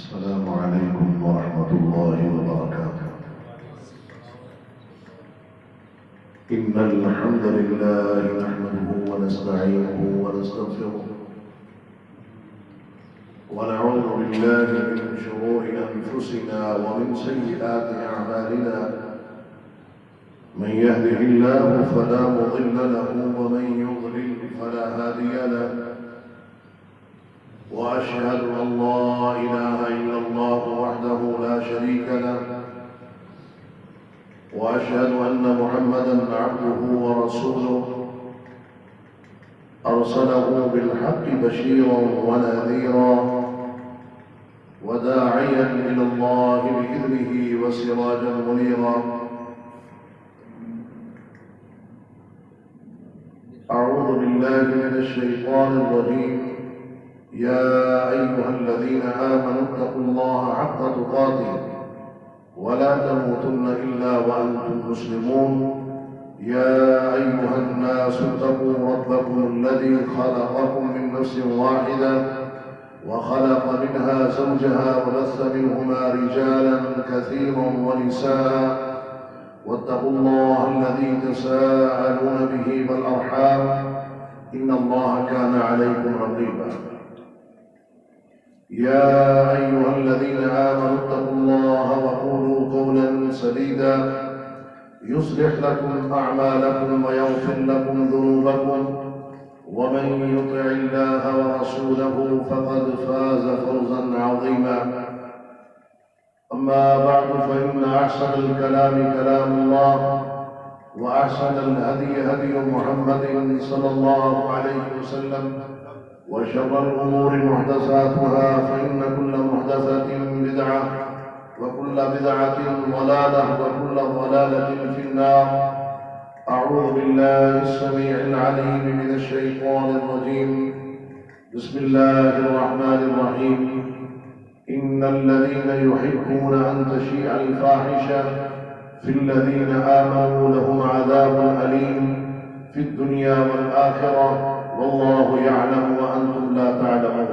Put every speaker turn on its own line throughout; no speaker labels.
السلام عليكم ورحمة الله وبركاته. إن الحمد لله نحمده ونستعينه ونستغفره ونعوذ بالله من شرور أنفسنا ومن سيئات أعمالنا. من يهده الله فلا مضل له ومن يضلل فلا هادي له. وأشهد أن لا إله إلا الله وحده لا شريك له. وأشهد أن محمدًا عبده ورسوله أرسله بالحق بشيرًا ونذيرًا وداعيًا إلى الله بإذنه وسراجًا منيرًا. أعوذ بالله من الشيطان الرجيم. يا أيها الذين آمنوا اتقوا الله حق تقاته ولا تموتن إلا وأنتم مسلمون. يا أيها الناس اتقوا ربكم الذي خلقكم من نفس واحدة وخلق منها زوجها وبث منهما رجالا كثيرا ونساء واتقوا الله الذي تساءلون به والأرحام إن الله كان عليكم رقيبا. يا أيها الذين آمنوا اتقوا الله وقولوا قولا سديدا يصلح لكم أعمالكم ويغفر لكم ذنوبكم ومن يطع الله ورسوله فقد فاز فوزا عظيما. أما بعد فإن أحسن الكلام كلام الله وأحسن الهدي هدي محمد صلى الله عليه وسلم وشر الأمور محدثاتها فإن كل محدثة بدعة وكل بدعة ضلالة وكل ضلالة في النار. أعوذ بالله السميع العليم من الشيطان الرجيم. بسم الله الرحمن الرحيم. إن الذين يحبون أن تشيع الفاحشة في الذين آمنوا لهم عذاب أليم في الدنيا والآخرة والله يعلم وأنتم لا تعلمون.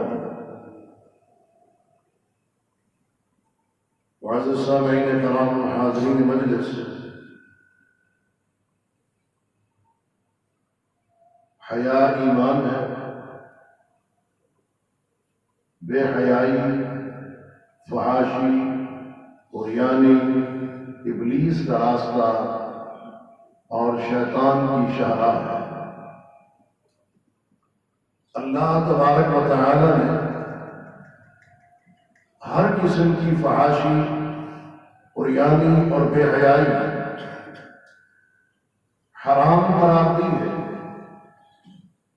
معزز سامعین کرام حاضرین مجلس، حیا ایمان ہے. بے حیائی، فحاشی، عریانی ابلیس کا راستہ اور شیطان کی شاہراہ ہے. اللہ تبارک و تعالی نے ہر قسم کی فحاشی، عریانی اور بے حیائی حرام قرار دی ہے.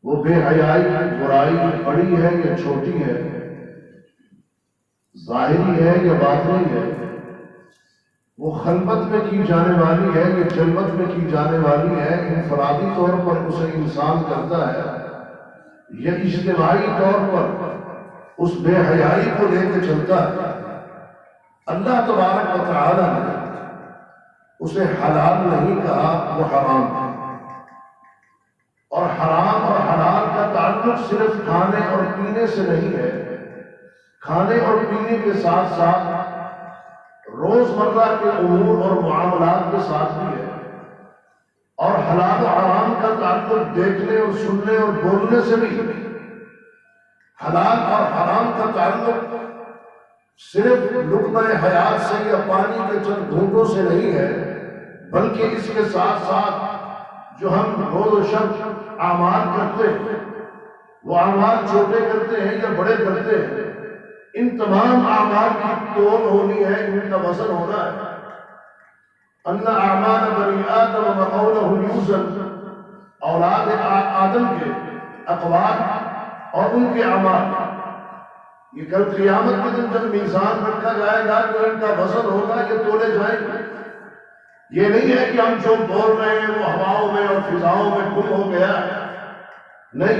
وہ بے حیائی برائی بڑی ہے یا چھوٹی ہے، ظاہری ہے یا باطنی ہے، وہ خلوت میں کی جانے والی ہے یا جلوت میں کی جانے والی ہے، انفرادی طور پر اسے انسان کرتا ہے یا اجتماعی طور پر اس بے حیائی کو لے کے چلتا ہے، اللہ تبارک و تعالی نے اسے حلال نہیں کہا، وہ حرام ہے. اور حرام اور حلال کا تعلق صرف کھانے اور پینے سے نہیں ہے، کھانے اور پینے کے ساتھ ساتھ روزمرہ کے امور اور معاملات کے ساتھ بھی ہے. اور حلال و حرام کا تعلق دیکھنے اور سننے اور بولنے سے بھی. حلال اور حرام کا تعلق صرف لقمہ حیات سے یا پانی کے چند گھونٹوں سے نہیں ہے، بلکہ اس کے ساتھ ساتھ جو ہم روز و شب اعمال کرتے ہیں، وہ اعمال چھوٹے کرتے ہیں یا بڑے کرتے ہیں، ان تمام اعمال کی تول ہونی ہے، ان کا وزن ہونا ہے. ان اعمال بنی آدم وقولہ یوزن، اولاد آدم کے اقوال اور ان کے اعمال، یہ کل قیامت کے دن جب میزان رکھا جائے گا تو ان کا وزن ہوگا، یہ تولے جائیں گے. یہ نہیں ہے کہ ہم جو بول رہے ہیں وہ ہواؤں میں اور فضاؤں میں گم ہو گیا ہے، نہیں،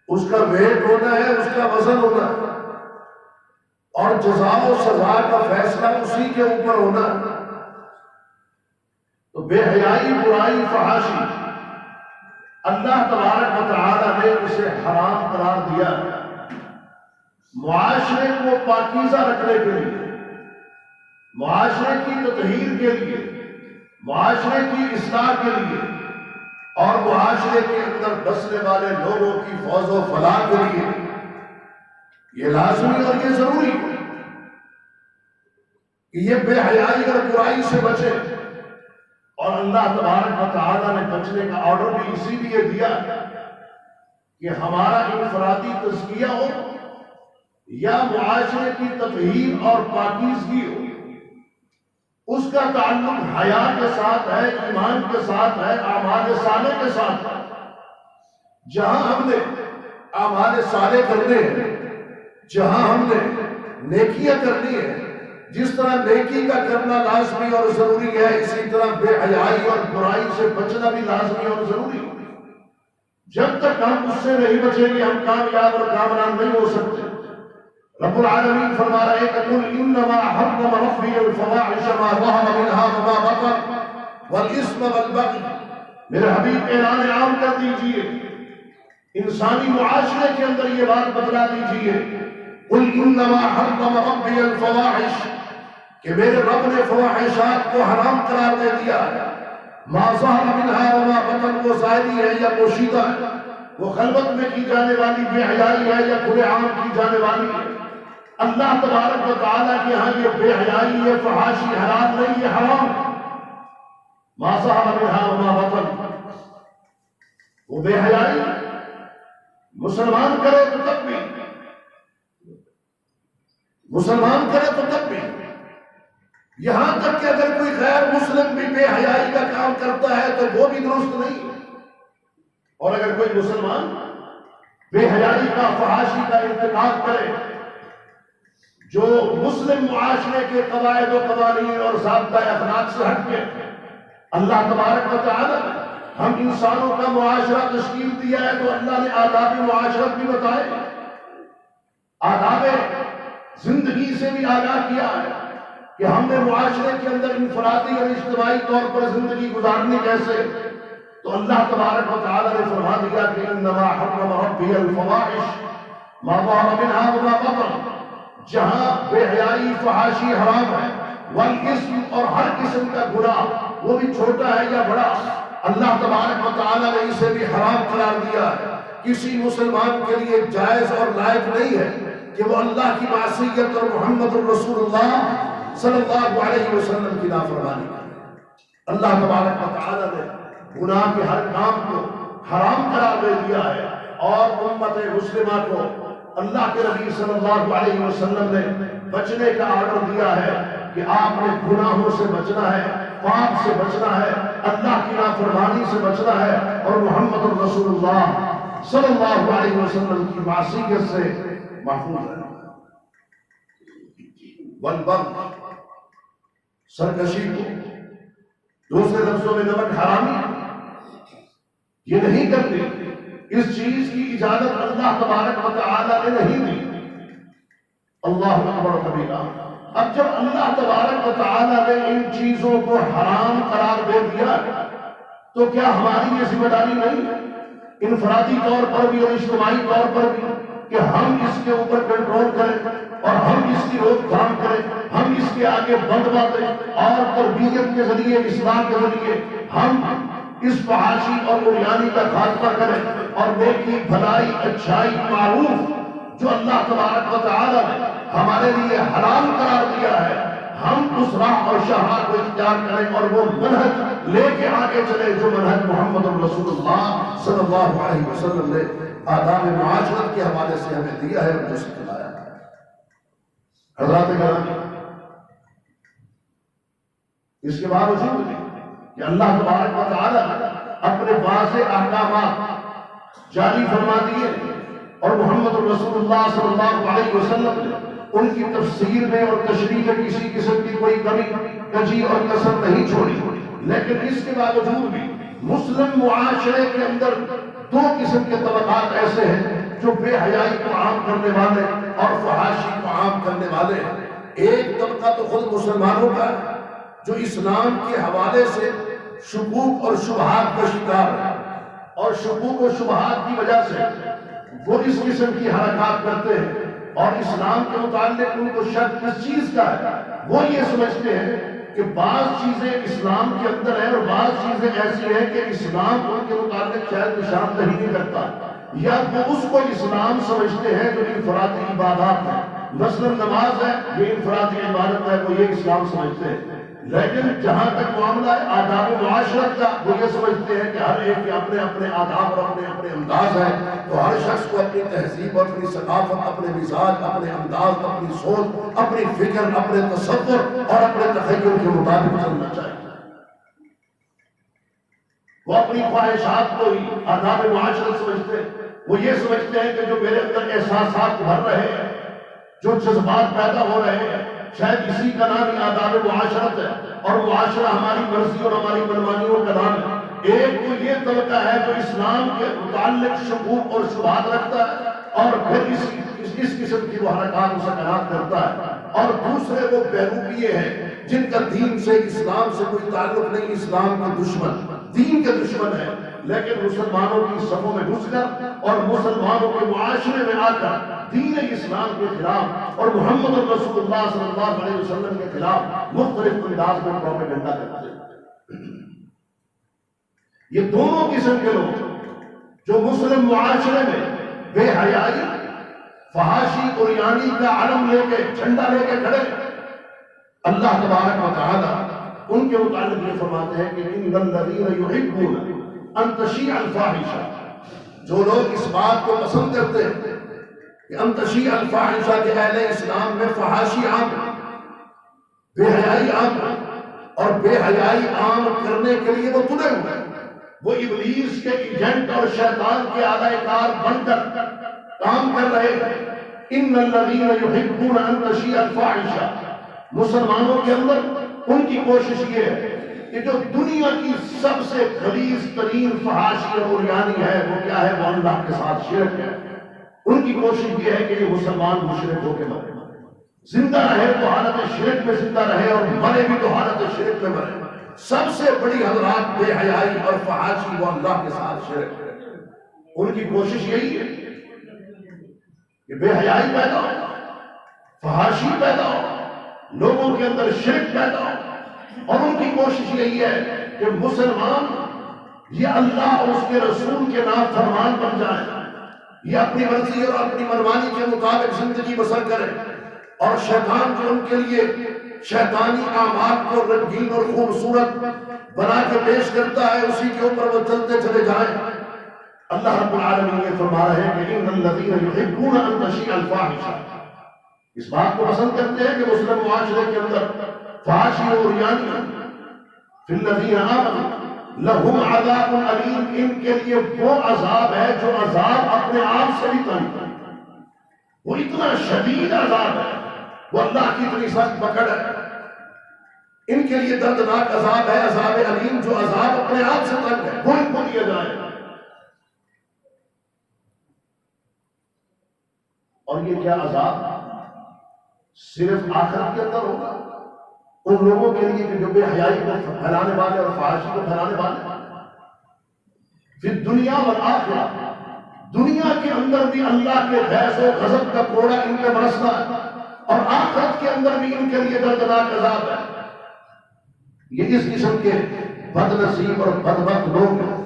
اس کا ویٹ ہونا ہے، اس کا وزن ہونا ہے، اور جزا و سزا کا فیصلہ اسی کے اوپر ہونا ہے. تو بے حیائی، برائی، فحاشی اللہ تبارک و تعالی نے اسے حرام قرار دیا. معاشرے کو پاکیزہ رکھنے کے لیے، معاشرے کی تطہیر کے لیے، معاشرے کی اصلاح کے لیے اور معاشرے کے اندر بسنے والے لوگوں کی فوز و فلاح کے لیے یہ لازمی اور یہ ضروری ہے کہ یہ بے حیائی اور برائی سے بچے۔ اور اللہ تبارک و تعالیٰ نے بچنے کا آرڈر بھی اسی لیے دیا کہ ہمارا انفرادی تزکیہ ہو یا معاشرے کی تطہیر اور پاکیزگی ہو، اس کا تعلق حیا کے ساتھ ہے، ایمان کے ساتھ ہے، اعمال صالح کے ساتھ ہے۔ جہاں ہم نے اعمال صالح کرنے ہیں، جہاں ہم نے نیکیاں کرنی ہے، جس طرح نیکی کا کرنا لازمی اور ضروری ہے، اسی طرح بے حیائی اور برائی سے بچنا بھی لازمی اور ضروری ہے۔ جب تک ہم اس سے نہیں بچیں گے ہم کامیاب اور کامران نہیں ہو سکتے۔ رب العالمین فرما رہے کہ قل انما حرم ربی الفواحش ما ظہر منها وما بطن والاثم والبغی، میرے حبیب اعلان عام کر دیجئے، انسانی معاشرے کے اندر یہ بات بتلا دیجئے، قل انما حرم ربی الفواحش، کہ میرے رب نے فواحشات کو حرام قرار دے دیا ہے، ما ظہر منها وما بطن، وہ ظاہری ہے یا پوشیدہ ہے، وہ خلوت میں کی جانے والی بے حیائی ہے یا کھلے عام کی جانے والی ہے۔ اللہ تبارک و تعالیٰ کے ہاں یہ بے حیائی، یہ فحاشی حلال نہیں، یہ حرام۔ ما ظہر منها وما بطن، وہ بے حیائی مسلمان کرے تو تب بھی، مسلمان کرے تو تب بھی، یہاں تک کہ اگر کوئی غیر مسلم بھی بے حیائی کا کام کرتا ہے تو وہ بھی درست نہیں، اور اگر کوئی مسلمان بے حیائی کا، فحاشی کا ارتکاب کرے جو مسلم معاشرے کے قواعد و قوانین اور ضابطہ اخلاق سے ہٹ کے، اللہ تبارک و تعالی ہم انسانوں کا معاشرہ تشکیل دیا ہے تو اللہ نے آداب معاشرت بھی بتائے، آداب زندگی سے بھی آگاہ کیا ہے کہ ہم نے معاشرے کے اندر انفرادی اور اجتماعی طور پر زندگی گزارنی کیسے۔ تو اللہ تبارک و تعالی نے فرما دیا کہ انما حرم ربی الفواحش ما ظہر منها وما بطن، جہاں بے حیائی، فحاشی حرام ہے، والاسم، اور ہر قسم کا گناہ، وہ بھی چھوٹا ہے یا بڑا، اللہ تبارک و تعالی نے اسے بھی حرام قرار دیا ہے۔ کسی مسلمان کے لیے جائز اور لائق نہیں ہے کہ وہ اللہ کی معصیت اور محمد الرسول اللہ صلی اللہ علیہ وسلم کی نافرمانی کرے۔ اللہ تبارک و تعالی نے گناہ کے ہر کام کو حرام قرار دے دیا ہے، اور امت مسلمہ کو اللہ کے نبی صلی اللہ علیہ وسلم نے بچنے کا آرڈر دیا ہے کہ آپ نے گناہوں سے بچنا ہے، پاپ سے بچنا ہے، اللہ کی نافرمانی سے بچنا ہے، اور محمد الرسول اللہ صلی اللہ علیہ وسلم کی معصیت سے محفوظ ہے۔ والبغی، سرکشی کو، دوسرے لفظوں میں نمک حرامی، یہ نہیں کرتے، اس چیز کی اجازت اللہ تبارک و تعالی نے نہیں دی۔ اللہ اکبر کبیرہ۔ اب جب اللہ تبارک و تعالی نے ان چیزوں کو حرام قرار دے دیا تو کیا ہماری یہ ذمہ داری نہیں ہے انفرادی طور پر بھی اور اجتماعی طور پر بھی کہ ہم اس کے اوپر کنٹرول کریں اور ہم اس کی روک تھام کریں، ہم اس کے آگے بند باتیں اور تربیت کے ذریعے، اصلاح کے ذریعے ہم اس فحاشی اور عریانی کا خاتمہ کریں، اور نیکی، بھلائی، اچھائی، معروف جو اللہ تبارک و تعالی نے ہمارے لیے حلال قرار دیا ہے، ہم اس راہ اور شاہراہ کو اختیار کریں اور وہ منہج لے کے آگے چلے جو منہج محمد رسول اللہ صلی اللہ علیہ وسلم نے آداب معاشرت کے حوالے سے ہمیں دیا ہے اور جو سکھلایا ہے۔ حضرات گرامی، اس کے باوجود کہ اللہ تبارک و تعالی اپنے واضح احکامات جاری فرما دیے اور محمد رسول اللہ صلی اللہ علیہ وسلم نے ان کی تفسیر میں اور تشریح میں کسی قسم کی کوئی کمی، کجی اور کسر نہیں چھوڑی، لیکن اس کے باوجود بھی مسلم معاشرے کے اندر دو قسم کے طبقات ایسے ہیں جو بے حیائی کو عام کرنے والے اور فحاشی کو عام کرنے والے ہیں۔ ایک طبقہ تو خود مسلمانوں کا ہے جو اسلام کے حوالے سے شکوک اور شبہات کا شکار ہے، اور شکوک و شبہات کی وجہ سے وہ اس قسم کی حرکات کرتے ہیں اور اسلام کے متعلق ان کو شک کس چیز کا ہے؟ وہ یہ سمجھتے ہیں کہ بعض چیزیں اسلام کے اندر ہیں اور بعض چیزیں ایسی ہیں کہ اسلام ان کے متعلق شاید نشاندہی نہیں کرتا، یا وہ اس کو اسلام سمجھتے ہیں جو انفرادی عبادات ہے، مثلا نماز ہے یہ انفرادی عبادت ہے، وہ یہ اسلام سمجھتے ہیں۔ لیکن جہاں تک معاملہ ہے آداب و معاشرت کا، وہ یہ سمجھتے ہیں کہ ہر ایک کے اپنے اپنے آداب اور اپنے اپنے انداز ہیں، تو ہر شخص کو اپنی تہذیب اور اپنی ثقافت، اپنے مزاج، اپنے انداز، اپنی سوچ، اپنی فکر، اپنے تصور اور اپنے تخیل کے مطابق چلنا چاہیے۔ وہ اپنی خواہشات کو ہی آداب معاشرت سمجھتے ہیں۔ وہ یہ سمجھتے ہیں کہ جو میرے اندر احساسات بھر رہے ہیں، جو جذبات پیدا ہو رہے ہیں، شاید اسی کا نام ہی آداب معاشرت ہے، اور معاشرہ ہماری مرضی اور ہماری منمانیوں کا نام ہے۔ ایک تو یہ طبقہ ہے جو اسلام کے متعلق شکوک اور شبہات رکھتا ہے اور پھر اس قسم کی وہ حرکات و سکنات کرتا ہے، اور دوسرے وہ بیروپیے ہیں جن کا دین سے، اسلام سے کوئی تعلق نہیں، اسلام کے دشمن، دین کے دشمن ہے، لیکن مسلمانوں کی صفوں میں گھس کر اور مسلمانوں کے معاشرے میں آ کر دین اسلام کے خلاف اور محمد رسول اللہ صلی اللہ علیہ وسلم کے خلاف مختلف انداز میں پروپیگنڈا کرتے ہیں۔ یہ دونوں قسم کے لوگ جو مسلم معاشرے میں بے حیائی، فحاشی اور یعنی کا علم لے کے، جھنڈا لے کے کھڑے، اللہ تبارک و تعالی ان کے متعلق یہ فرماتے ہیں کہ ان الذین یحبون ان تشیع الفاحشہ، جو لوگ اس بات کو پسند کرتے ہیں کہ ان تشیع الفاحشہ کے اہل اسلام میں فحاشی عام، بے حیائی عام، اور بے حیائی عام کرنے کے لیے وہ تلے ہوئے ہیں، وہ ابلیس کے ایجنٹ اور شیطان کے اعلی کار بن کر کام کر رہے ہیں۔ ان الذین یحبون ان تشیع الفاحشہ، مسلمانوں کے اندر ان کی کوشش یہ ہے کہ جو دنیا کی سب سے غلیظ ترین فحاشی اور عریانی ہے وہ کیا ہے؟ وہ اللہ کے ساتھ شرک ہے۔ ان کی کوشش یہ ہے کہ یہ مسلمان مشرک ہو کے مرے، زندہ رہے تو حالت شرک میں زندہ رہے اور مرے بھی تو حالت شرک میں مرے۔ سب سے بڑی حضرات بے حیائی اور فحاشی وہ اللہ کے ساتھ شرک ہے۔ ان کی کوشش یہی ہے کہ بے حیائی پیدا ہو، فحاشی پیدا ہو، لوگوں کے اندر شرک پیدا ہو، اور ان کی کوشش یہی ہے کہ مسلمان یہ اللہ اور اس کے رسول کے نام فرمان بن جائیں، یہ اپنی مرضی اور اپنی منمانی کے مطابق زندگی بسر کریں، اور شیطان جو ان کے لیے شیطانی اعمال کو رنگین اور خوبصورت بنا کے پیش کرتا ہے اسی کے اوپر وہ چلتے چلے جائیں۔ اللہ رب العالمین یہ فرما رہے ہیں کہ ان الذین یحبون ان تشیع الفاحشہ، اس بات کو پسند کرتے ہیں کہ مسلم معاشرے کے اندر فحاشی اور عریانی، فی الذین آمنوا لہم عذاب علیم، ان کے لیے وہ عذاب ہے جو عذاب اپنے آپ سے بھی تنگ ہے، وہ اتنا شدید عذاب ہے، وہ اللہ کی اتنی سخت پکڑ ہے، ان کے لیے دردناک عذاب ہے، عذاب علیم، جو عذاب اپنے آپ سے تنگ ہے وہ ان کو دیا جائے۔ اور یہ کیا عذاب صرف آخرت کے اندر ہوگا ان لوگوں کے لیے کہ جو بے حیائی کو پھیلانے والے اور فحاشی کو پھیلانے والے، پھر دنیا والآخرہ، دنیا کے اندر بھی اللہ کے غیظ و غضب کا کوڑا ان پہ برسنا ہے، اور آخرت کے اندر بھی ان کے لیے دردناک عذاب ہے۔ یہ اس قسم کے بد نصیب اور بدبخت لوگ ہیں،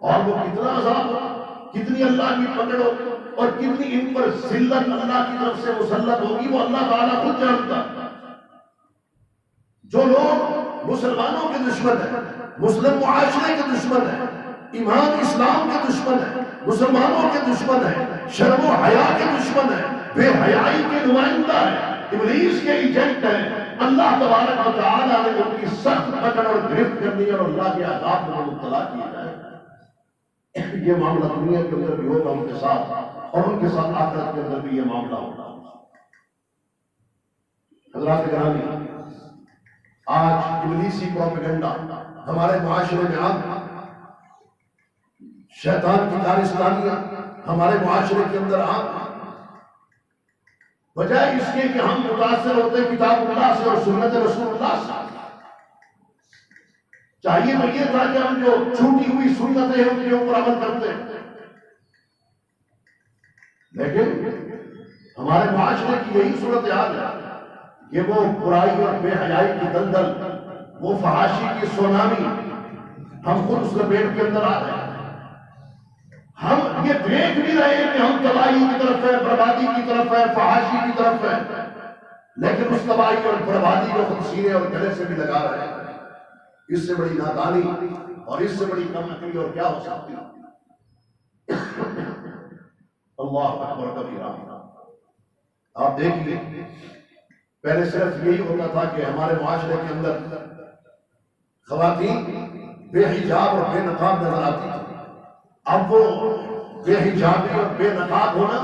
اور وہ کتنا عذاب ہو، کتنی اللہ کی پکڑ ہو اور کتنی ان پر ذلت اللہ کی طرف سے مسلط ہوگی، وہ اللہ تعالیٰ خود جانتا ہے۔ جو لوگ مسلمانوں کے دشمن ہیں، مسلم معاشرے کے دشمن ہیں، ایمان اسلام کے دشمن ہیں، مسلمانوں کے دشمن ہیں، شرم و حیا کے دشمن ہیں، بے حیائی کے نمائندہ ہیں، ابلیس کے ایجنٹ ہیں، اللہ تبارک و تعالیٰ نے ان کی سخت پکڑ اور گرفت کرنی اور اللہ کے عذاب میں مبتلا کیا جائے۔ یہ معاملہ دنیا کے اندر بھی ہوگا ان کے ساتھ، اور ان کے ساتھ آخرت کے اندر بھی یہ معاملہ ہوگا۔ حضرات گرامی، آج ابلیسی پروپیگنڈا ہمارے معاشرے میں عام، شیطان کی کارستانیاں ہمارے معاشرے کے اندر عام، بجائے اس کے کہ ہم متاثر ہوتے کتاب اللہ سے اور سنت رسول اللہ سے۔ چاہیے تو یہ تھا کہ ہم جو چھوٹی ہوئی سنتیں ہیں ان کے اوپر عمل کرتے ہیں، لیکن ہمارے معاشرے کی یہی صورتحال ہے کہ وہ برائی اور بے حیائی کی دلدل، وہ فحاشی کی سونامی، ہم خود اس لپیٹ کے اندر آ رہے ہیں۔ ہم یہ دیکھ بھی رہے ہیں کہ ہم تباہی کی طرف ہے، بربادی کی طرف ہے، فحاشی کی طرف ہے، لیکن اس تباہی اور بربادی کو خود سینے اور گلے سے بھی لگا رہے ہیں۔ اس سے بڑی نادانی اور اس سے بڑی کم عقلی اور کیا ہو سکتی ہے؟ اللہ اکبر کبیرہ۔ آپ دیکھیے، پہلے صرف یہی ہوتا تھا کہ ہمارے معاشرے کے اندر خواتین بے حجاب اور بے نقاب نظر آتی تھی۔ اب وہ بے حجابی اور بے نقاب ہونا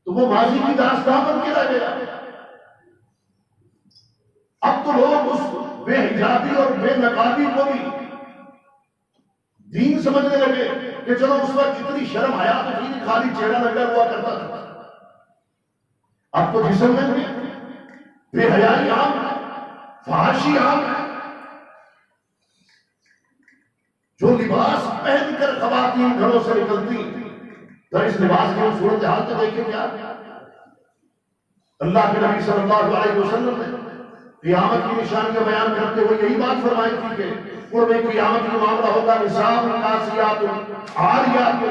تو وہ ماضی کی داستان بن کے رہ گیا۔ اب تو لوگ اس بے حجابی اور بے نقابی کو بھی دین سمجھنے لگے کہ چلو اس وقت اتنی شرم حیا تو تھی، خالی چہرہ لگا ہوا کرتا تھا، اب تو جسم میں بے حیائی عام ہے، فحاشی عام ہے۔ جو لباس پہن کر خواتین گھروں سے نکلتی، تو اس لباس کی صورتحال تو دیکھیں کیا۔ اللہ کے نبی صلی اللہ علیہ وسلم نے قیامت کی نشانیاں بیان کرتے ہوئے یہی بات فرمائی تھی کہ قرب قیامت کا معاملہ ہوگا، نساء کاسیات عاریات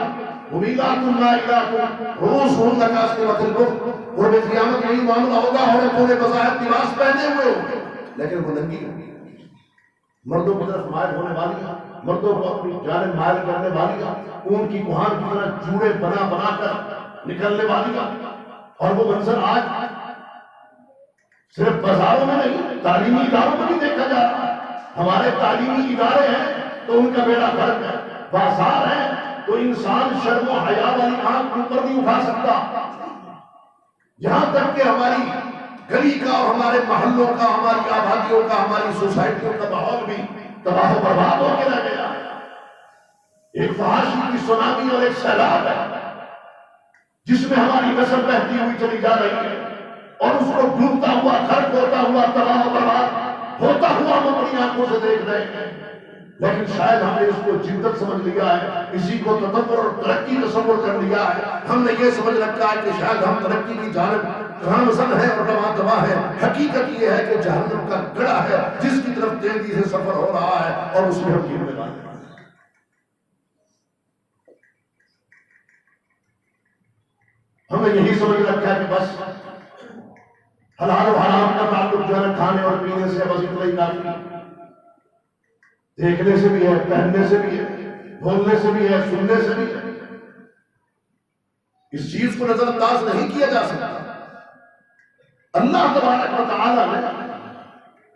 ممیلات مائلات رؤوسہن کاسنمۃ البخت۔ قرب قیامت یہی معاملہ ہوگا، عورتوں نے بظاہر لباس پہنے ہوئے ہوں گے لیکن وہ ننگی ہوں گی، مردوں کی طرف مائل ہونے والی ہیں، مردوں کو اپنی جانب مائل کرنے والی ہیں، اون کی کوہان کی طرح جوڑے بنا بنا کر نکلنے والی ہیں۔ اور وہ منظر آج صرف بازاروں میں نہیں، تعلیمی اداروں میں بھی دیکھا جا رہا ہے۔ ہمارے تعلیمی ادارے ہیں تو ان کا بیڑا غرق ہے، بازار ہے تو انسان شرم و حیا والی آنکھ اوپر نہیں اٹھا سکتا۔ یہاں تک کہ ہماری گلی کا اور ہمارے محلوں کا، ہماری آبادیوں کا، ہماری سوسائٹیوں کا ماحول بھی تباہ و برباد ہو کے رہ گیا ہے۔ ایک فحاشی کی سونامی اور ایک سیلاب ہے جس میں ہماری نسل بہتی ہوئی چلی جا رہی ہے، اور اس کو ڈوبتا ہوا، غرق ہوتا ہوا، تباہ و برباد ہوتا ہوا ہم اپنی آنکھوں سے دیکھ رہے ہیں۔ لیکن شاید ہم نے اس کو جدت سمجھ لیا ہے، اسی کو تدبر اور ترقی تصور کر لیا ہے۔ ہم نے یہ سمجھ رکھا ہے کہ شاید ہم ترقی کی جانب گامزن ہے اور رواں دواں ہے۔ حقیقت یہ ہے کہ جہنم کا گڑھا ہے جس کی طرف تیزی سے سفر ہو رہا ہے، اور اس میں ہم گرنے والے ہیں۔ ہم نے یہی سمجھ رکھا ہے کہ بس حلال و حرام کا تعلق جو ہے کھانے اور پینے سے بس اتنا ہی کافی ہے، دیکھنے سے بھی ہے، پہننے سے بھی ہے، بولنے سے بھی ہے، سننے سے بھی ہے۔ اس چیز کو نظر انداز نہیں کیا جا سکتا۔ اللہ تبارک و تعالیٰ نے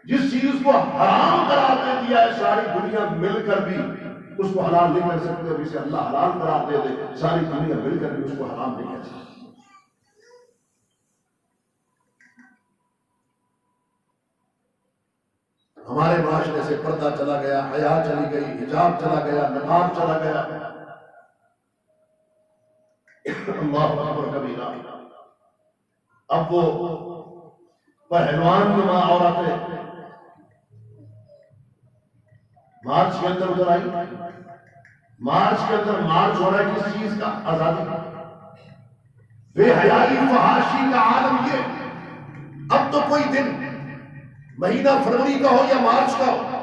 جس چیز کو حرام قرار دے دیا ہے، ساری دنیا مل کر بھی اس کو حلال نہیں کر سکتے، اور اسے اللہ حلال قرار دے دے، ساری دنیا مل کر بھی اس کو حرام نہیں کر سکتے۔ ہمارے معاشرے سے پردہ چلا گیا، حیا چلی گئی، حجاب چلا گیا، نقاب چلا گیا۔ اللہ اکبر کبیرہ۔ اب وہ پہلوان نما عورتیں مارچ کے اندر ادھر آئی۔ مارچ کے اندر مارچ ہو رہا ہے کس چیز کا؟ آزادی۔ بے حیائی فحاشی کا عالم یہ۔ اب تو کوئی دن مہینہ فروری کا ہو یا مارچ کا ہو،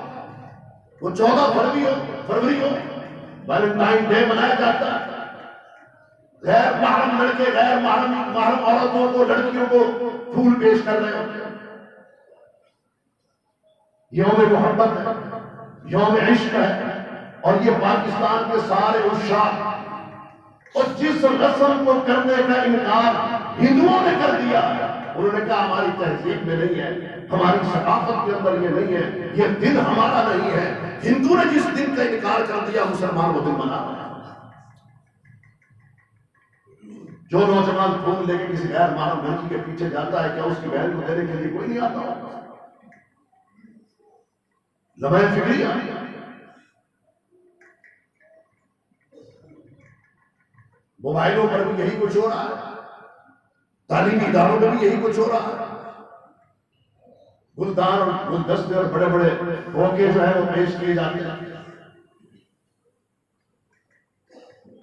وہ 14 فروری ہو ویلنٹائن ڈے منایا جاتا ہے۔ غیر محرم لڑکے غیر محرم عورتوں کو، لڑکیوں کو پھول پیش کر رہے ہوتے ہیں۔ یوم محبت ہے، یوم عشق ہے، اور یہ پاکستان کے سارے عشاق، اور جس رسم کو کرنے کا انکار ہندوؤں نے کر دیا ہے، انہوں نے کہا ہماری تہذیب میں نہیں ہے، ہماری ثقافت کے اندر یہ نہیں ہے، یہ دن ہمارا نہیں ہے۔ ہندو نے جس دن کا انکار کر دیا، مسلمان وہ دن منا رہا ہے۔ جو نوجوان پھول لے کے کسی غیر محرم لڑکی کے پیچھے جاتا ہے، کیا اس کی بہن کو دینے کے لیے کوئی نہیں آتا ہوگا؟ لمحہ فکری آئی۔ موبائلوں پر بھی یہی کچھ ہو رہا ہے، تعلیمی اداروں میں بھی یہی کچھ ہو رہا ہے۔ گلدان اور گلدستے اور بڑے بڑے موقع جو ہے وہ پیش کیے جاتے ہیں۔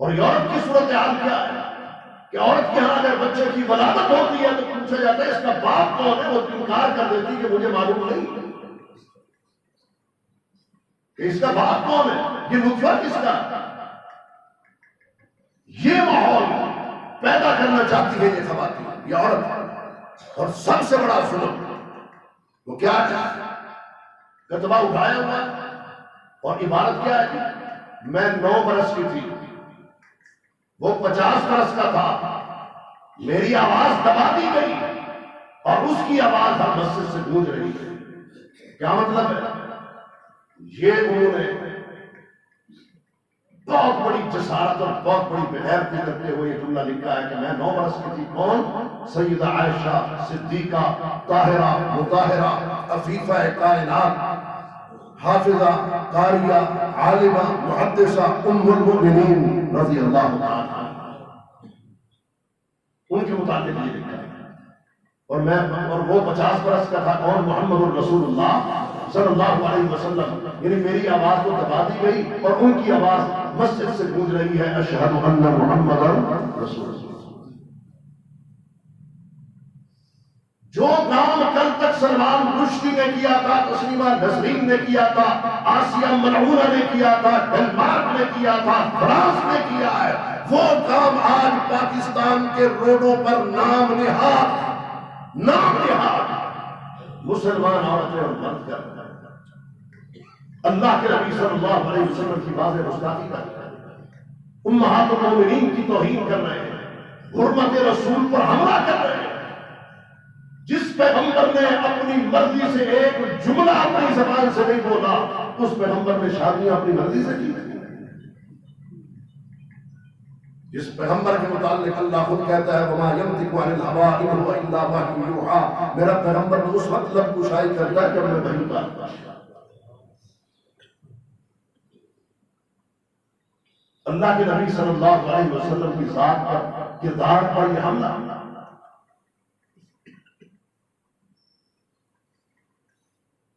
اور یورپ کی صورتحال کیا ہے کہ عورت کے ہاں اگر بچے کی ولادت ہوتی ہے تو پوچھا جاتا ہے اس کا باپ کون ہے، وہ انکار کر دیتی کہ مجھے معلوم نہیں کہ اس کا باپ کون ہے، یہ نطفہ کس کا۔ یہ ماحول پیدا کرنا چاہتی ہے یہ خواتین، یہ عورت، اور سب سے بڑا ظلم وہ کیا ہے، کتبہ اٹھایا ہوا اور عبارت کیا ہے، میں 9 برس کی تھی، وہ 50 برس کا تھا، میری آواز دبا دی گئی اور اس کی آواز ہر مسجد سے گونج رہی ہے۔ کیا مطلب ہے؟ یہ انہوں نے بہت بڑی جسارت اور بہت بڑی بغیرتی کرتے ہوئے یہ جملہ لکھا ہے کہ میں 9 برس کی تھی۔ کون؟ سیدہ عائشہ صدیقہ طاہرہ مطہرہ عفیفہ کائنات، حافظہ قاریہ عالمہ محدثہ ام المؤمنین رضی اللہ تعالی عنہ، ان کے متعلق یہ لکھا ہے۔ اور وہ 50 برس کا تھا۔ کون؟ محمد الرسول اللہ صلی اللہ علیہ وسلم، یعنی میری آواز تو دبا دی گئی اور ان کی آواز مسجد سے گونج رہی ہے، اشہد ان محمد رسول اللہ۔ جو کام کل تک سلمان رشدی نے کیا تھا، تسلیمہ نسرین نے کیا تھا، آسیہ ملعونہ نے کیا تھا، ڈنمارک نے کیا تھا، فرانس نے کیا ہے، وہ کام آج پاکستان کے روڈوں پر نام نہاد مسلمان عورتیں اور مرد کر رہے ہیں۔ اللہ کے نبی صلی اللہ علیہ وسلم کی واضح گستاخی کر رہے ہیں، امہات المومنین کی توہین کر رہے ہیں، حرمت رسول پر حملہ کر رہے ہیں۔ جس پیغمبر نے اپنی مرضی سے ایک جملہ اپنی زبان سے نہیں بولا، اس پیغمبر نے شادیاں اپنی مرضی سے کی۔ جس پیغمبر کے متعلق اللہ خود کہتا ہے وَمَا يَنطِقُ عَنِ الْهَوَىٰ إِنْ هُوَ إِلَّا وَحْيٌ يُوحَىٰ، میرا پیغمبر تو اس وقت لب کشائی کرتا ہے جب میں وحی اتارتا ہوں۔ اللہ کے نبی صلی اللہ علیہ وسلم کی ذات پر، کردار پر یہ حملہ،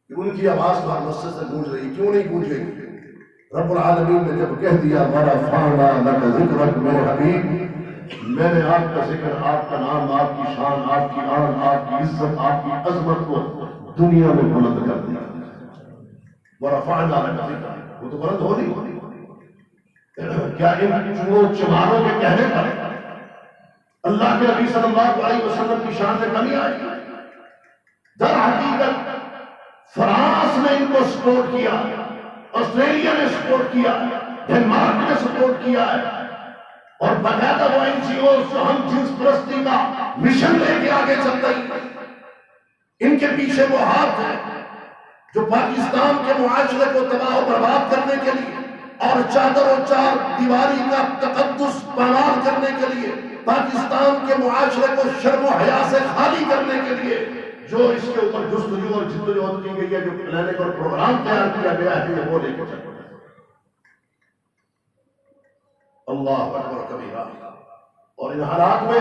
ان کی آواز پر مسجد سے گونج رہی، کیوں نہیں گونجے گی؟ رب العالمین نے جب کہہ دیا وَرَفَعْنَا لَكَ ذِكْرَكَ میرے حبیب، میں نے آپ کا ذکر، آپ کا نام، آپ کی شان، آپ کی آن، آپ کی عزت، آپ کی عظمت کو دنیا میں بلند کر دیا۔ وَرَفَعْنَا لَكَ ذِكْرَكَ، وہ تو بلند ہو نہیں، کیا ان چنوں چماروں کے کہنے پر اللہ کے نبی صلی اللہ علیہ وسلم کی شان میں کمی آئی؟ در حقیقت فرانس نے ان کو سپورٹ کیا، آسٹریلیا نے سپورٹ کیا، ڈنمارک نے سپورٹ کیا ہے، اور باقاعدہ وہ NGOs جو ہم جنس پرستی کا مشن لے کے آگے چل رہی ہیں، ان کے پیچھے وہ ہاتھ ہیں جو پاکستان کے معاشرے کو تباہ و برباد کرنے کے لیے اور چادر و چار دیواری کا تقدس پامال کرنے کے لیے، پاکستان کے معاشرے کو شرم و حیا سے خالی کرنے کے لیے جو اس کے اوپر جستجو اور جدوجہد کی گئی ہے، جو پلاننگ اور پروگرام تیار کیا گیا ہے، یہ وہ لے کے چل رہے ہیں۔ اللہ اکبر کبیرہ۔ اور ان حالات میں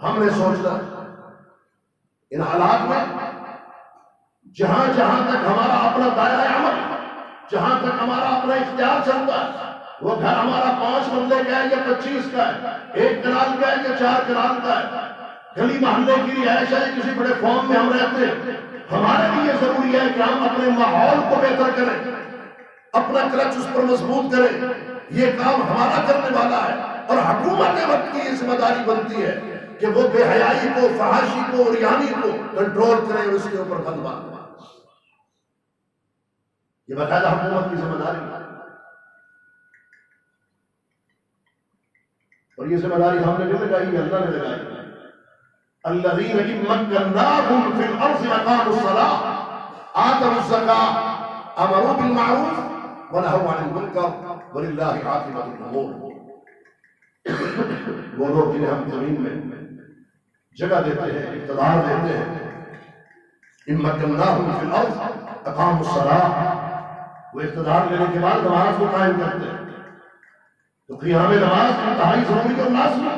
ہم نے سوچنا، ان حالات میں جہاں جہاں تک ہمارا اپنا دائرہ عمل، جہاں تک ہمارا اپنا اختیار چلتا ہے، وہ گھر ہمارا 5 مرلے کا ہے یا 25 کا ہے، 1 کنال کا ہے یا 4 کنال کا ہے، گلی محلے کی رہائش ہے، کسی بڑے فارم میں ہم رہتے ہیں، ہمارے لیے ضروری ہے کہ ہم اپنے ماحول کو بہتر کریں، اپنا کلچ اس پر مضبوط کریں۔ یہ کام ہمارا کرنے والا ہے، اور حکومت وقت کی یہ ذمہ داری بنتی ہے کہ وہ بے حیائی کو، فحاشی کو، ریانی کو کنٹرول کرے اور اس کے اوپر بند مارے۔ یہ باقاعدہ حکومت کی ذمہ داری ہے، اور یہ ذمہ داری ہم نے جو لگائی ہے، اللہ نے لگائی ہے۔ الذين إن مكناهم في الأرض أقاموا الصلاة آتوا الزكاة أمروا بالمعروف ونهوا عن المنكر ولله عاقبة الأمور۔ وہ لوگ جنہیں ہم زمین میں جگہ دیتے ہیں، اقتدار دیتے ہیں، إن مكناهم في الأرض أقاموا الصلاة، وہ اقتدار لینے کے بعد نماز کو قائم کرتے ہیں، تو قیام نماز انتہائی ضروری اور لازمی۔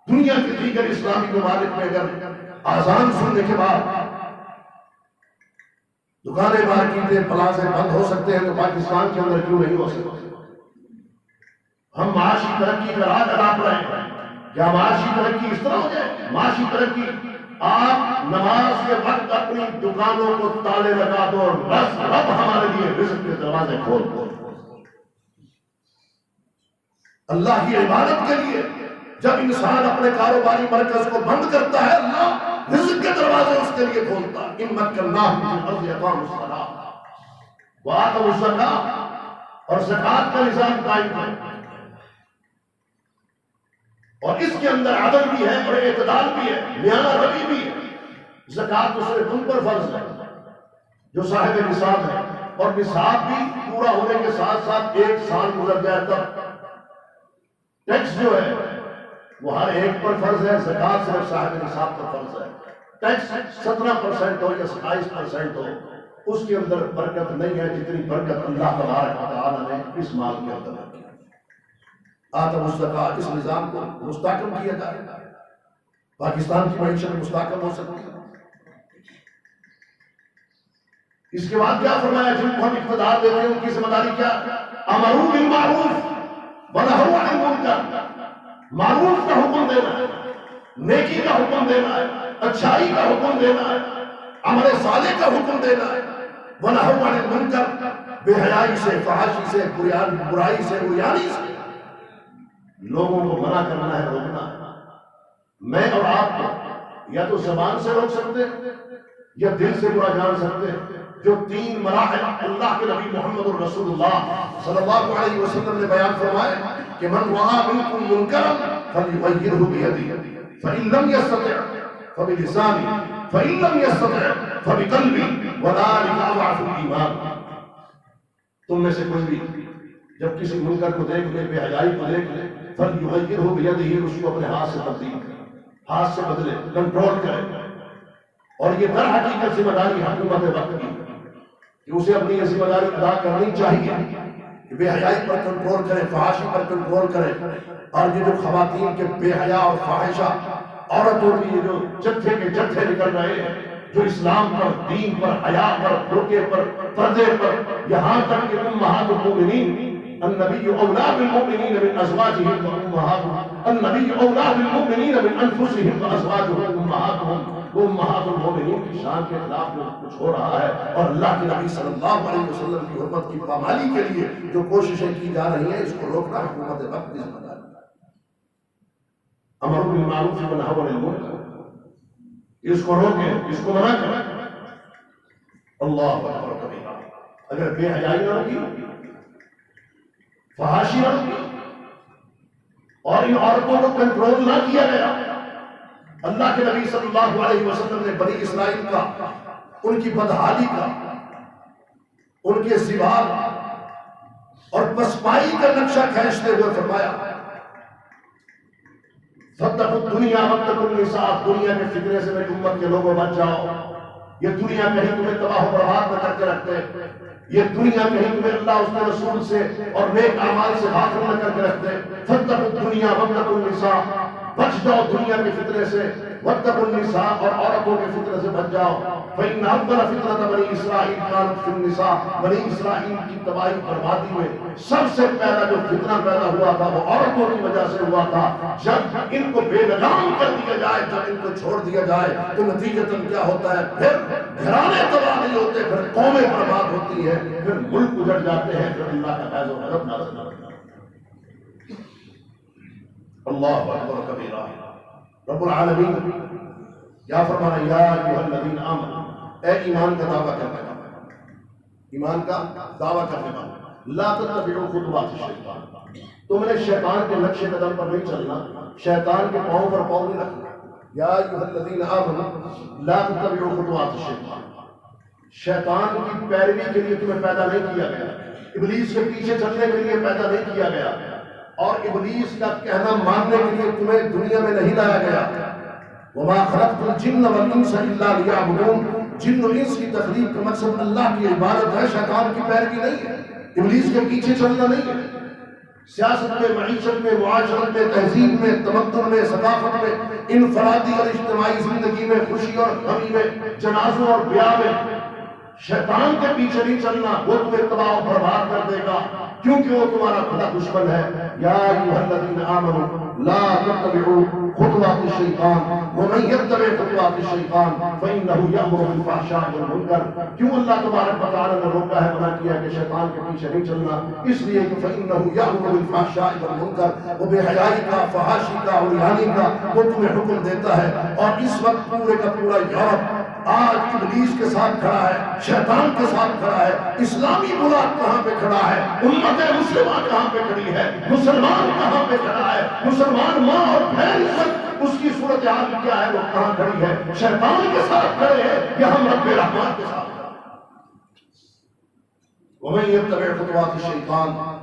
دنیا کے دیگر اسلامی ممالک میں اگر آذان سننے کے بعد دکانیں، مارکیٹیں، پلازے بند ہو سکتے ہیں تو پاکستان کے اندر کیوں نہیں ہو سکتے؟ ہم معاشی ترقی کا راہ اڑاپ رہے ہیں. کیا معاشی ترقی اس طرح ہو جائے؟ معاشی ترقی آپ نماز کے وقت اپنی دکانوں کو تالے لگا دو اور بس رب ہمارے لیے رزق کے دروازے کھول دو. اللہ کی عبادت کے لیے جب انسان اپنے کاروباری مرکز کو بند کرتا ہے، اللہ رزق کے دروازے اس کے لیے کھولتا ہے. ان مکناہم فی الارض اقاموا الصلاۃ وآتوا الزکاۃ، اور زکات کا نظام قائم کرتا ہے. اور اس کے اندر عدل بھی ہے اور اعتدال بھی ہے، میانہ روی بھی ہے. زکات تو صرف ان پر فرض ہے جو صاحب نصاب ہے، اور نصاب بھی پورا ہونے کے ساتھ ساتھ 1 سال گزر جائے تب. ٹیکس جو ہے وہ ہر ایک پر فرض ہے، زکات صرف صاحب نصاب پر فرض ہے. ٹیکس 17% ہو یا 27% ہو، اس کے اندر برکت نہیں ہے جتنی برکت اللہ تبارک و تعالی نے اس مال کے اندر رکھی. آتوا الزکاۃ، اس نظام کو مستحکم کیا جائے. پاکستان کی معیشت مستحکم ہو سکتی ہے. اس کے بعد کیا فرمایا؟ جن کو ہم اقتدار دیتے ہیں ان کی ذمہ داری کیا؟ امروا بالمعروف ونہوا عن المنکر. معروف کا حکم دینا ہے، نیکی کا حکم دینا ہے، اچھائی کا حکم دینا ہے، عمل صالح کا حکم دینا ہے. ونہوا عن المنکر، بے حیائی سے، فحاشی سے، برائی سے، عریانی سے لوگوں کو منع کرنا ہے، روکنا ہے. میں اور آپ کو یا تو زبان سے روک سکتے یا دل سے برا جان سکتے. جو 3 مراحل اللہ کے نبی محمد الرسول اللہ صلی اللہ علیہ وسلم نے بیان فرمائے کہ من رأى منکم منکرا فلیغیرہ بیدہ فإن لم یستطع فبلسانہ فإن لم یستطع فبقلبہ وذلک اضعف الایمان. تم میں سے کوئی بھی جب کسی منکر کو دیکھ لے، بے حیائی کو دیکھ لے، فلیغیرہ بیدہ، اس کو اپنے ہاتھ سے تبدیل کرے، ہاتھ سے بدلے، کنٹرول کرے. اور یہ در حقیقت ذمہ داری حکومت وقت کی کہ اسے اپنی یہ ذمہ داری ادا کرنی چاہیے کہ بے حیائی پر کنٹرول کرے، فحاشی پر کنٹرول کرے. اور یہ جو خواتین کے بے حیا اور فاحشہ عورتوں کی یہ جو جتھے کے جتھے نکل رہے ہیں، جو اسلام پر، دین پر، حیا پر، برقعے پر، پردے پر، یہاں تک کہ امہات المؤمنین النبی اولا بالمؤمنین من ازواجہم وامہاتہم، النبی اولا بالمؤمنین من انفسہم وازواجہم امہاتہم. وہ امہات المؤمنین کی شان کے خلاف جو کچھ ہو رہا ہے اور اللہ کے نبی صلی اللہ علیہ وسلم کی حرمت کی پامالی کے لیے جو کوششیں کی جا رہی ہیں، اس کو روکنا حکومت وقت کی ذمہ داری ہے. امر بالمعروف ونہی عن المنکر، اس کو روکیں، اس کو منع کریں. اللہ اکبر کبیرہ. اگر بے حیائی نہ ہوگی، فحاشی نہ ہوگی، اور ان عورتوں کو کنٹرول نہ کیا گیا. اللہ کے نبی صلی اللہ علیہ وسلم نے بنی اسرائیل کا، ان کی بدحالی کا، ان کے زوال اور پسپائی کا نقشہ کھینچتے ہوئے فرمایا فاتقوا الدنیا واتقوا النساء. دنیا کے فتنے سے میری امت کے لوگوں بچ جاؤ. یہ دنیا کہیں تمہیں تباہ و برباد نہ کر کے رکھ دے. یہ دنیا کہیں تمہیں اللہ اس کے رسول سے اور نیک اعمال سے غافل نہ کر کے رکھ دے. فاتقوا الدنیا واتقوا النساء، بچ جاؤ دنیا کے فتنے سے. واتقوا النساء، اور عورتوں کے فتنے سے بچ جاؤ. فإن أول فتنة بني إسرائيل كانت في النساء. بنی اسرائیل کی تباہی بربادی میں سب سے پہلا جو فتنہ پیدا ہوا تھا وہ عورتوں کی وجہ سے ہوا تھا. جب ان کو بے لگام کر دیا جائے، جب ان کو چھوڑ دیا جائے تو نتیجتاً کیا ہوتا ہے؟ پھر گھرانے تباہ نہیں ہوتے، پھر قومیں برباد ہوتی ہیں، پھر ملک اجڑ جاتے ہیں، پھر اللہ کا فیض و کرم نازل ہوتا ہے. اللہ اکبر کبیرہ. رب العالمین کیا فرمانا؟ یا ایھا الذین آمنوا، اے ایمان کا دعویٰ کرنے والے، ایمان کا دعویٰ کرنے والے، لا تتبعوا خطوات الشیطان. تم نے شیطان کے نقش قدم پر نہیں چلنا، شیطان کے پاؤں پر پاؤں نہیں رکھنا. یا ایھا الذین آمنوا لا تتبعوا خطوات الشیطان. شیطان کی پیروی کے لیے تمہیں پیدا نہیں کیا گیا، ابلیس کے پیچھے چلنے کے لیے پیدا نہیں کیا گیا، اور ابلیس کا کہنا ماننے کے لیے تمہیں دنیا میں نہیں لایا گیا. وما خلقت الجن والانس الا لیعبدون. جن و انس کی تخلیق کا مقصد اللہ کی عبادت ہے، شیطان کی پیروی نہیں ہے، ابلیس کے پیچھے چلنا نہیں ہے. سیاست میں، معیشت میں، معاشرت میں، تہذیب میں، تمدن میں، ثقافت میں، انفرادی اور اجتماعی زندگی میں، خوشی اور غمی میں، جنازوں اور بیاہ میں شیطان کے پیچھے نہیں چلنا، وہ تمہیں تباہ و برباد کر دے گا. کیونکہ وہ تمہارا بڑا دشمن ہے. یا ایھا الذین آمنوا لا تتبعوا خطوات الشیطان ومن یتبع خطوات الشیطان فإنه یأمر بالفحشاء والمنکر. کیوں اللہ تبارک و تعالیٰ نے روکا ہے، منع کیا کہ شیطان کے پیچھے نہیں چلنا؟ اس لیے کہ فإنه یأمر بالفحشاء والمنکر، وہ بے حیائی کا، فحاشی کا، عریانی کا وہ تمہیں حکم دیتا ہے. اور اس وقت پورے کا پورا یورپ آج ابلیس کے ساتھ کھڑا ہے، شیطان کے ساتھ کھڑا ہے. اسلامی ملک کہاں پہ کھڑا ہے؟ امت مسلمہ کہاں پہ کھڑی ہے؟ مسلمان کہاں پہ کھڑا ہے؟ مسلمان ماں اور بہن تک اس کی صورتحال کیا ہے؟ وہ کہاں کھڑی ہے؟ شیطان کے ساتھ کھڑے ہیں یا ہم رب رحمان کے ساتھ؟ وَمَن يَتَّبِعْ خُطُوَاتِ الشَّيْطَانِ،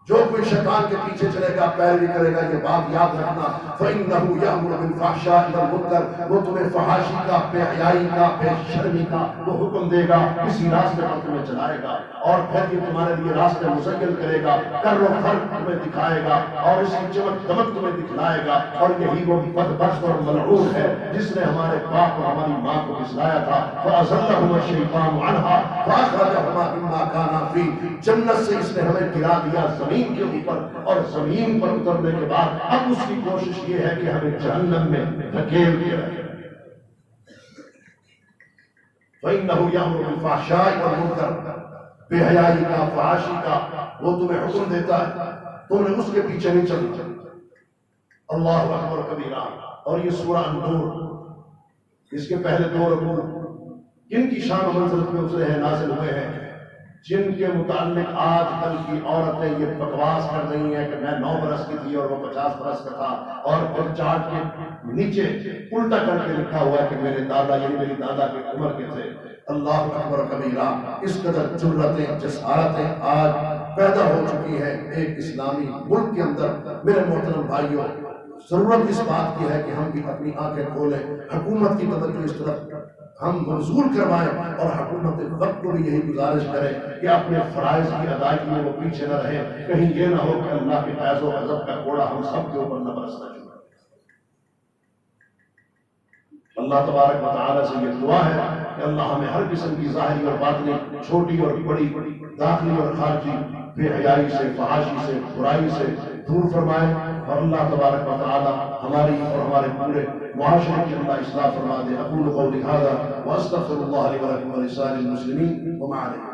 جو کوئی شیطان کے پیچھے چلے گا، پیروی کرے گا، یہ بات یاد رکھنا، فَإِنَّهُ يَأْمُرُ بِالْفَحْشَاءِ وَالْمُنکَرِ، وہ تمہیں فحاشی کا، بے حیائی کا، بے شرمی کا وہ حکم دے گا، اسی راستے پر تمہیں چلائے گا. اور پھر یہ تمہارے لیے راستے مزین کرے گا، کر و فرق تمہیں دکھائے گا، اور اس کی چمک دمک تمہیں دکھلائے گا. اور یہی وہ بدبخت اور ملعون ہے جس نے ہمارے باپ اور ہماری ماں کو پھسلایا تھا. فَأَزَلَّهُمَا الشَّيْطَانُ عَنْهَا فَأَخْرَجَهُمَا مِمَّا كَانَا فِيهِ، جنت سے اس نے ہمیں گرا دیا زمین کے اوپر، اور زمین پر اترنے کے بعد اب اس کی کوشش یہ ہے کہ ہمیں جہنم میں دھکیل کے رکھے. فَإِنَّهُ يَأْمُرُ بِالْفَحْشَاءِ وَالْمُنکَرِ، بے حیائی کا، فحاشی کا وہ تمہیں حکم دیتا ہے، تم نے اس کے پیچھے نہیں چلنا. اللہ اکبر کبیرہ. اور یہ سورہ النور، اس کے پہلے 2 رکوع جن کی شان و منزلت میں اترے ہیں، نازل ہوئے ہیں، جن کے متعلق آج کل کی عورتیں یہ بکواس کر رہی ہیں کہ میں 9 برس کی تھی اور وہ 50 برس کا تھا، اور پھر چارٹ کے نیچے الٹا کر کے لکھا ہوا ہے کہ میرے دادا یعنی میری دادا کی عمر کے تھے. اللہ اکبر کبیرہ. اس قدر جرأتیں، جسارتیں آج پیدا ہو چکی ہیں ایک اسلامی ملک کے اندر. میرے محترم بھائیوں، ضرورت اس بات کی ہے کہ ہم بھی اپنی آنکھیں کھولیں، حکومت کی توجہ اس طرف ہم منظور کروائیں، اور حکومت وقت کو بھی یہی گزارش کریں کہ اپنے فرائض کی ادائیگی میں وہ پیچھے نہ رہیں. کہیں یہ نہ ہو کہ اللہ کے فیض و غضب کا کوڑا ہم سب کے اوپر نہ برسنا چاہیے. اللہ تبارک و تعالیٰ سے یہ دعا ہے کہ اللہ ہمیں ہر قسم کی ظاہری اور باطنی، چھوٹی اور بڑی، داخلی اور خارجی بے حیائی سے، فحاشی سے، برائی سے دور فرمائے. اور اللہ تبارک و تعالیٰ ہماری اور ہمارے پورے معاشرے کی اللہ اصلاح فرما دے. اقول قولی ھذا واستغفر اللہ لی ولکم ولسائر المسلمین وما علیکم.